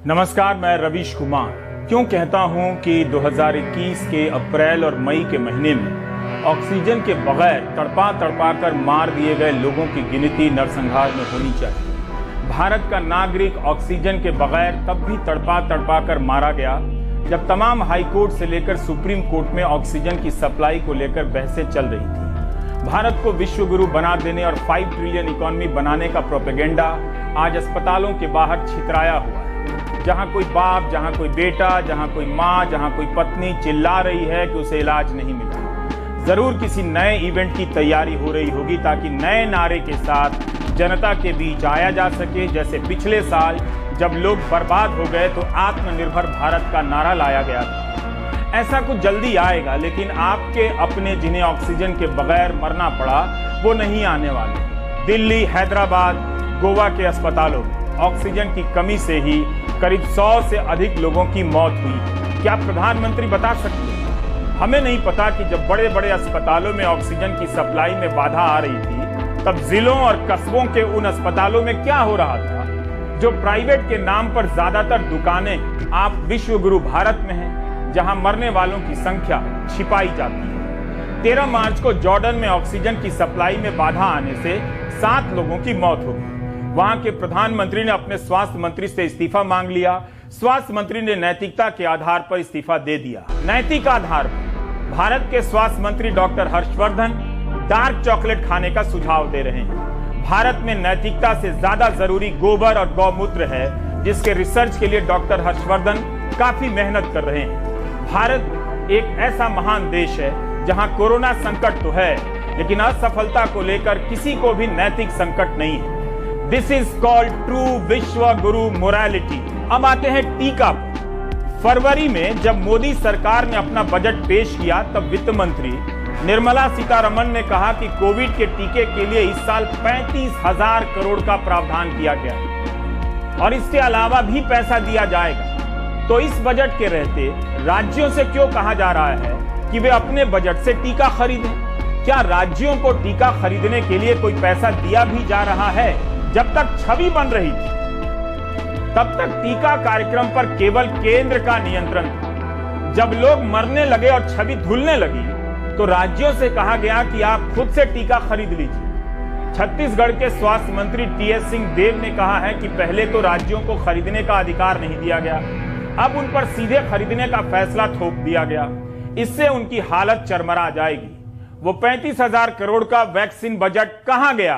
नमस्कार, मैं रवीश कुमार। क्यों कहता हूं कि 2021 के अप्रैल और मई के महीने में ऑक्सीजन के बगैर तड़पा तड़पा कर मार दिए गए लोगों की गिनती नरसंहार में होनी चाहिए। भारत का नागरिक ऑक्सीजन के बगैर तब भी तड़पा तड़पा कर मारा गया जब तमाम हाई कोर्ट से लेकर सुप्रीम कोर्ट में ऑक्सीजन की सप्लाई को लेकर बहसें चल रही थी। भारत को विश्व गुरु बना देने और 5 ट्रिलियन इकोनॉमी बनाने का प्रोपेगेंडा आज अस्पतालों के बाहर छितराया हुआ है। जहां कोई बाप, जहां कोई बेटा, जहां कोई माँ, जहां कोई पत्नी चिल्ला रही है कि उसे इलाज नहीं मिला। जरूर किसी नए इवेंट की तैयारी हो रही होगी ताकि नए नारे के साथ जनता के बीच आया जा सके। जैसे पिछले साल जब लोग बर्बाद हो गए तो आत्मनिर्भर भारत का नारा लाया गया था। ऐसा कुछ जल्दी आएगा, लेकिन आपके अपने जिन्हें ऑक्सीजन के बगैर मरना पड़ा वो नहीं आने वाले। दिल्ली, हैदराबाद, गोवा के अस्पतालों में ऑक्सीजन की कमी से ही करीब 100 से अधिक लोगों की मौत हुई। क्या प्रधानमंत्री बता सकते हैं? हमें नहीं पता कि जब बड़े बड़े अस्पतालों में ऑक्सीजन की सप्लाई में बाधा आ रही थी तब जिलों और कस्बों के उन अस्पतालों में क्या हो रहा था। जो प्राइवेट के नाम पर ज्यादातर दुकानें आप विश्व गुरु भारत में हैं, जहां मरने वालों की संख्या छिपाई जाती है। 13 मार्च को जॉर्डन में ऑक्सीजन की सप्लाई में बाधा आने से 7 लोगों की मौत हो गई। वहां के प्रधानमंत्री ने अपने स्वास्थ्य मंत्री से इस्तीफा मांग लिया। स्वास्थ्य मंत्री ने नैतिकता के आधार पर इस्तीफा दे दिया। नैतिक आधार पर भारत के स्वास्थ्य मंत्री डॉक्टर हर्षवर्धन डार्क चॉकलेट खाने का सुझाव दे रहे हैं। भारत में नैतिकता से ज्यादा जरूरी गोबर और गौमूत्र है, जिसके रिसर्च के लिए डॉक्टर हर्षवर्धन काफी मेहनत कर रहे हैं। भारत एक ऐसा महान देश है जहां कोरोना संकट तो है, लेकिन असफलता को लेकर किसी को भी नैतिक संकट नहीं है। दिस इज कॉल्ड ट्रू विश्व गुरु मोरालिटी। अब आते हैं टीका पर। फरवरी में जब मोदी सरकार ने अपना बजट पेश किया तब वित्त मंत्री निर्मला सीतारमण ने कहा कि कोविड के टीके के लिए इस साल 35,000 करोड़ का प्रावधान किया गया और इसके अलावा भी पैसा दिया जाएगा। तो इस बजट के रहते राज्यों से क्यों कहा जा रहा है कि वे अपने बजट से टीका खरीदें? क्या राज्यों को टीका खरीदने के लिए कोई पैसा दिया भी जा रहा है? जब तक छवि बन रही थी तब तक टीका कार्यक्रम पर केवल केंद्र का नियंत्रण था। जब लोग मरने लगे और छवि धुलने लगी तो राज्यों से कहा गया कि आप खुद से टीका खरीद लीजिए। छत्तीसगढ़ के स्वास्थ्य मंत्री टीएस सिंह देव ने कहा है कि पहले तो राज्यों को खरीदने का अधिकार नहीं दिया गया, अब उन पर सीधे खरीदने का फैसला थोप दिया गया। इससे उनकी हालत चरमरा जाएगी। वो 35,000 करोड़ का वैक्सीन बजट कहां गया?